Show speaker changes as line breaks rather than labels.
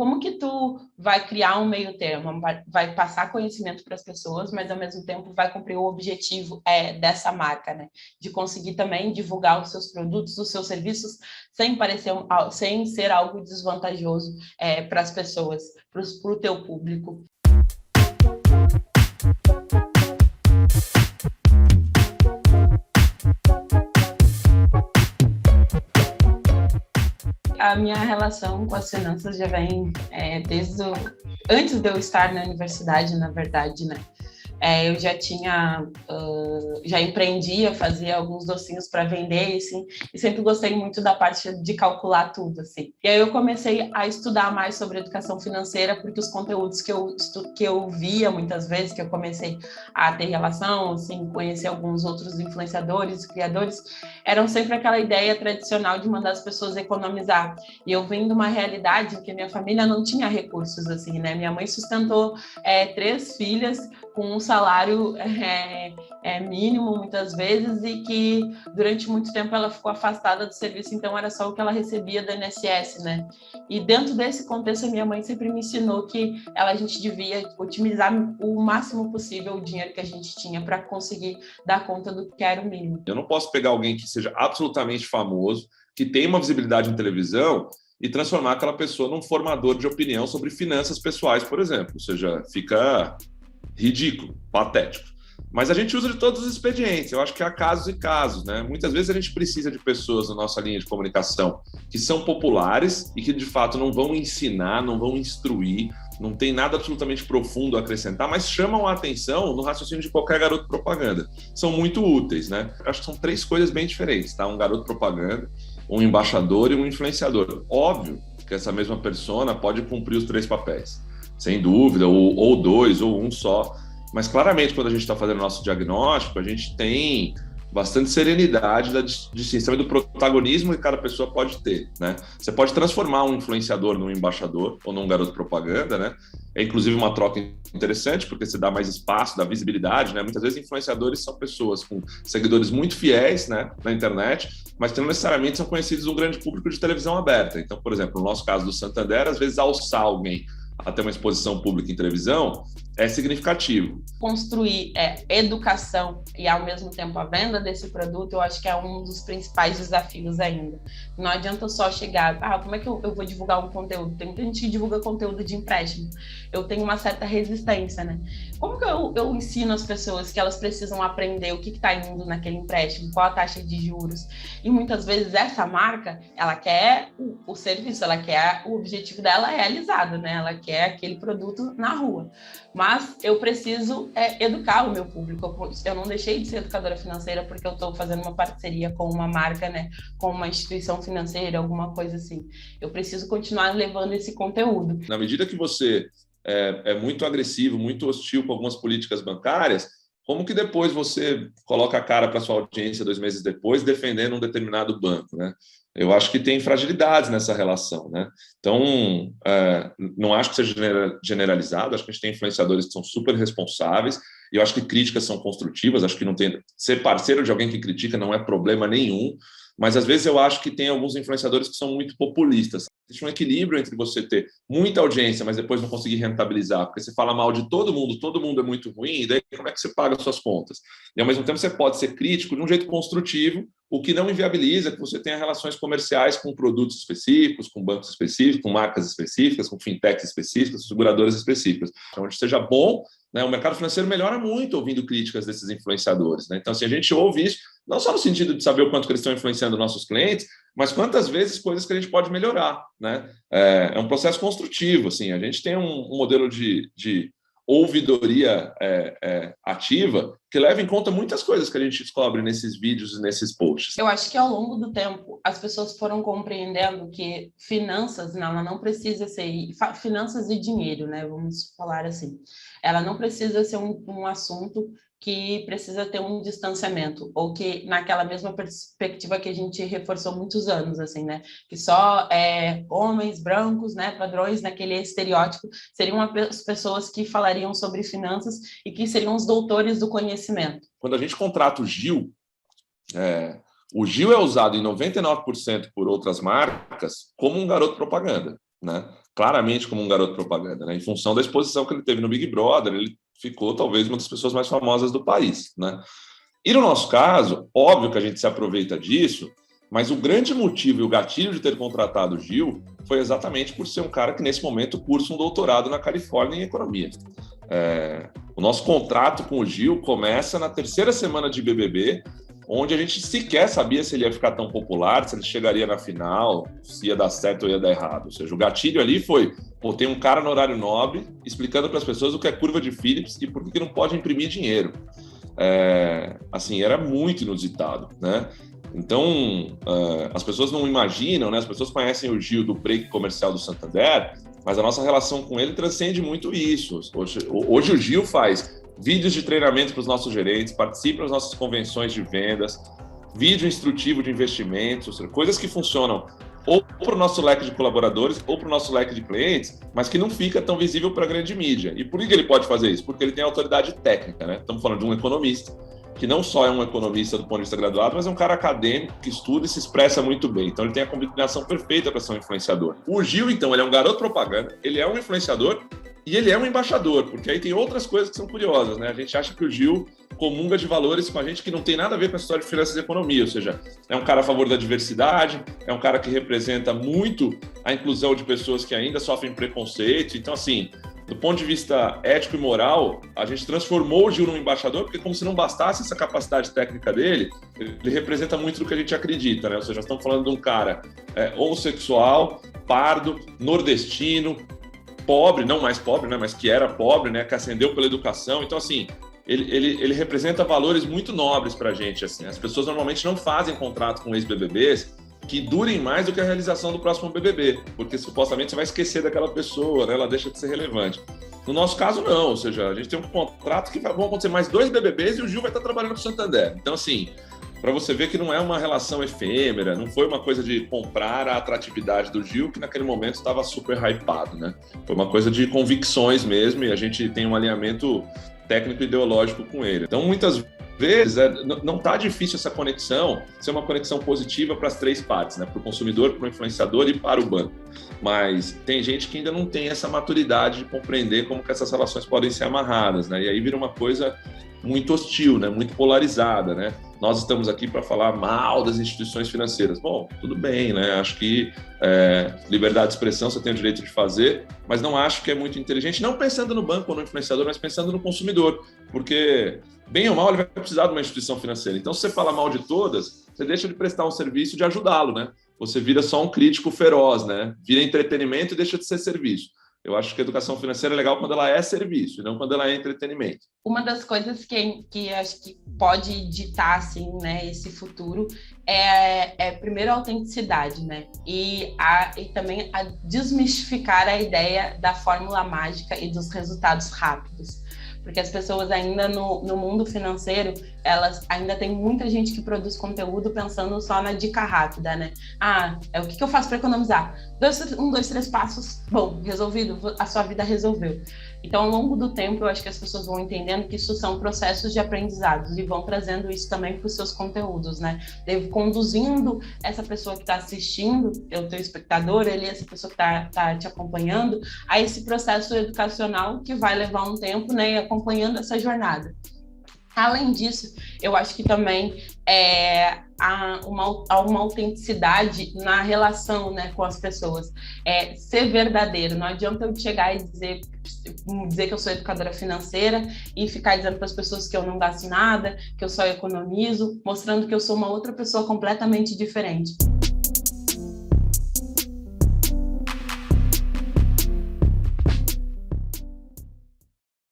como que tu vai criar um meio termo? Vai passar conhecimento para as pessoas, mas ao mesmo tempo vai cumprir o objetivo dessa marca, né? De conseguir também divulgar os seus produtos, os seus serviços, sem ser algo desvantajoso para as pessoas, para o teu público. A minha relação com as finanças já vem antes de eu estar na universidade, na verdade, né? Eu já empreendia, fazia alguns docinhos para vender, assim, e sempre gostei muito da parte de calcular tudo, assim. E aí eu comecei a estudar mais sobre educação financeira, porque os conteúdos que eu via muitas vezes, que eu comecei a ter relação, assim, conhecer alguns outros influenciadores, criadores, eram sempre aquela ideia tradicional de mandar as pessoas economizar. E eu vim de uma realidade em que minha família não tinha recursos, assim, né? Minha mãe sustentou 3 filhas com um salário mínimo, muitas vezes, e que durante muito tempo ela ficou afastada do serviço, então era só o que ela recebia do INSS, né? E dentro desse contexto, a minha mãe sempre me ensinou que a gente devia otimizar o máximo possível o dinheiro que a gente tinha para conseguir dar conta do que era o mínimo.
Eu não posso pegar alguém que seja absolutamente famoso, que tem uma visibilidade em televisão, e transformar aquela pessoa num formador de opinião sobre finanças pessoais, por exemplo. Ou seja, fica ridículo, patético. Mas a gente usa de todos os expedientes. Eu acho que há casos e casos, né? Muitas vezes a gente precisa de pessoas na nossa linha de comunicação que são populares e que, de fato, não vão ensinar, não vão instruir, não tem nada absolutamente profundo a acrescentar, mas chamam a atenção no raciocínio de qualquer garoto propaganda. São muito úteis, né? Eu acho que são 3 coisas bem diferentes, tá? Um garoto propaganda, um embaixador e um influenciador. Óbvio que essa mesma persona pode cumprir os 3 papéis, sem dúvida, ou 2, ou um só. Mas claramente, quando a gente está fazendo nosso diagnóstico, a gente tem bastante serenidade da distinção e do protagonismo que cada pessoa pode ter, né? Você pode transformar um influenciador num embaixador ou num garoto propaganda, né? É inclusive uma troca interessante, porque você dá mais espaço, dá visibilidade, né? Muitas vezes influenciadores são pessoas com seguidores muito fiéis, né, na internet, mas que não necessariamente são conhecidos no grande público de televisão aberta. Então, por exemplo, no nosso caso do Santander, às vezes alçar alguém a ter uma exposição pública em televisão é significativo.
Construir educação e, ao mesmo tempo, a venda desse produto, eu acho que é um dos principais desafios ainda. Não adianta só chegar, como é que eu vou divulgar um conteúdo? Tem muita gente que divulga conteúdo de empréstimo. Eu tenho uma certa resistência, né? Como que eu ensino as pessoas que elas precisam aprender o que está indo naquele empréstimo, qual a taxa de juros? E muitas vezes essa marca, ela quer o serviço, ela quer o objetivo dela realizado, né? Ela quer aquele produto na rua. Mas eu preciso educar o meu público. Eu não deixei de ser educadora financeira porque eu estou fazendo uma parceria com uma marca, né, com uma instituição financeira, alguma coisa assim. Eu preciso continuar levando esse conteúdo.
Na medida que você é muito agressivo, muito hostil com algumas políticas bancárias, como que depois você coloca a cara para sua audiência 2 meses depois defendendo um determinado banco, né? Eu acho que tem fragilidades nessa relação, né? Então, não acho que seja generalizado, acho que a gente tem influenciadores que são super responsáveis, e eu acho que críticas são construtivas, acho que não tem... Ser parceiro de alguém que critica não é problema nenhum, mas às vezes eu acho que tem alguns influenciadores que são muito populistas. Existe um equilíbrio entre você ter muita audiência, mas depois não conseguir rentabilizar, porque você fala mal de todo mundo é muito ruim, e daí como é que você paga as suas contas? E ao mesmo tempo você pode ser crítico de um jeito construtivo, o que não inviabiliza que você tenha relações comerciais com produtos específicos, com bancos específicos, com marcas específicas, com fintechs específicas, seguradoras específicas. Onde seja bom, né? O mercado financeiro melhora muito ouvindo críticas desses influenciadores, né? Então, assim, a gente ouve isso, não só no sentido de saber o quanto que eles estão influenciando nossos clientes, mas quantas vezes coisas que a gente pode melhorar, né? É um processo construtivo, assim. A gente tem um modelo de ouvidoria ativa que leva em conta muitas coisas que a gente descobre nesses vídeos e nesses posts.
Eu acho que ao longo do tempo as pessoas foram compreendendo que finanças, ela não precisa ser finanças e dinheiro, né? Vamos falar assim. Ela não precisa ser um assunto que precisa ter um distanciamento, ou que naquela mesma perspectiva que a gente reforçou muitos anos, assim, né? Que só homens brancos, né, padrões naquele estereótipo, seriam as pessoas que falariam sobre finanças e que seriam os doutores do conhecimento.
Quando a gente contrata o Gil é usado em 99% por outras marcas como um garoto propaganda. né? Claramente como um garoto propaganda, né? Em função da exposição que ele teve no Big Brother, ele ficou talvez uma das pessoas mais famosas do país, né? E no nosso caso, óbvio que a gente se aproveita disso, mas o grande motivo e o gatilho de ter contratado o Gil foi exatamente por ser um cara que, nesse momento, cursa um doutorado na Califórnia em economia. O nosso contrato com o Gil começa na terceira semana de BBB, onde a gente sequer sabia se ele ia ficar tão popular, se ele chegaria na final, se ia dar certo ou ia dar errado. Ou seja, o gatilho ali foi, tem um cara no horário nobre explicando para as pessoas o que é curva de Phillips e por que não pode imprimir dinheiro. Assim, era muito inusitado, né? Então, as pessoas não imaginam, né? As pessoas conhecem o Gil do break comercial do Santander, mas a nossa relação com ele transcende muito isso. Hoje o Gil faz vídeos de treinamento para os nossos gerentes, participa das nossas convenções de vendas, vídeo instrutivo de investimentos, ou seja, coisas que funcionam ou para o nosso leque de colaboradores ou para o nosso leque de clientes, mas que não fica tão visível para a grande mídia. E por que ele pode fazer isso? Porque ele tem autoridade técnica, né? Estamos falando de um economista, que não só é um economista do ponto de vista graduado, mas é um cara acadêmico que estuda e se expressa muito bem. Então ele tem a combinação perfeita para ser um influenciador. O Gil, então, ele é um garoto propaganda, ele é um influenciador e ele é um embaixador, porque aí tem outras coisas que são curiosas, né? A gente acha que o Gil comunga de valores com a gente que não tem nada a ver com a história de finanças e economia, ou seja, é um cara a favor da diversidade, é um cara que representa muito a inclusão de pessoas que ainda sofrem preconceito. Então, assim, do ponto de vista ético e moral, a gente transformou o Gil num embaixador, porque como se não bastasse essa capacidade técnica dele, ele representa muito do que a gente acredita, né? Ou seja, estamos falando de um cara homossexual, pardo, nordestino, pobre, não mais pobre, né? Mas que era pobre, né? Que ascendeu pela educação. Então, assim, ele representa valores muito nobres para a gente. Assim. As pessoas normalmente não fazem contrato com ex-BBBs que durem mais do que a realização do próximo BBB, porque supostamente você vai esquecer daquela pessoa, né? Ela deixa de ser relevante. No nosso caso, não. Ou seja, a gente tem um contrato que vão acontecer mais 2 BBBs e o Gil vai estar trabalhando para o Santander. Então, assim, para você ver que não é uma relação efêmera, não foi uma coisa de comprar a atratividade do Gil, que naquele momento estava super hypado, né? Foi uma coisa de convicções mesmo, e a gente tem um alinhamento técnico-ideológico com ele. Então, muitas vezes, não está difícil essa conexão ser uma conexão positiva para as 3 partes, né? Para o consumidor, para o influenciador e para o banco. Mas tem gente que ainda não tem essa maturidade de compreender como que essas relações podem ser amarradas, né? E aí vira uma coisa muito hostil, né? Muito polarizada, né? Nós estamos aqui para falar mal das instituições financeiras. Bom, tudo bem, né? Acho que liberdade de expressão você tem o direito de fazer, mas não acho que é muito inteligente, não pensando no banco ou no influenciador, mas pensando no consumidor, porque, bem ou mal, ele vai precisar de uma instituição financeira. Então, se você fala mal de todas, você deixa de prestar um serviço de ajudá-lo, né? Você vira só um crítico feroz, né? Vira entretenimento e deixa de ser serviço. Eu acho que a educação financeira é legal quando ela é serviço, e não quando ela é entretenimento.
Uma das coisas que acho que pode ditar assim, né, esse futuro é primeiro a autenticidade, né? E também a desmistificar a ideia da fórmula mágica e dos resultados rápidos. Porque as pessoas ainda no mundo financeiro, elas ainda tem muita gente que produz conteúdo pensando só na dica rápida, né? O que eu faço para economizar? 1, 2, 3 passos, bom, resolvido, a sua vida resolveu. Então, ao longo do tempo, eu acho que as pessoas vão entendendo que isso são processos de aprendizado e vão trazendo isso também para os seus conteúdos, né? Conduzindo essa pessoa que está assistindo, o teu espectador, essa pessoa que está te acompanhando, a esse processo educacional que vai levar um tempo, né? E acompanhando essa jornada. Além disso, eu acho que também há uma autenticidade na relação, né, com as pessoas. Ser verdadeiro. Não adianta eu chegar e dizer que eu sou educadora financeira e ficar dizendo para as pessoas que eu não gasto nada, que eu só economizo, mostrando que eu sou uma outra pessoa completamente diferente.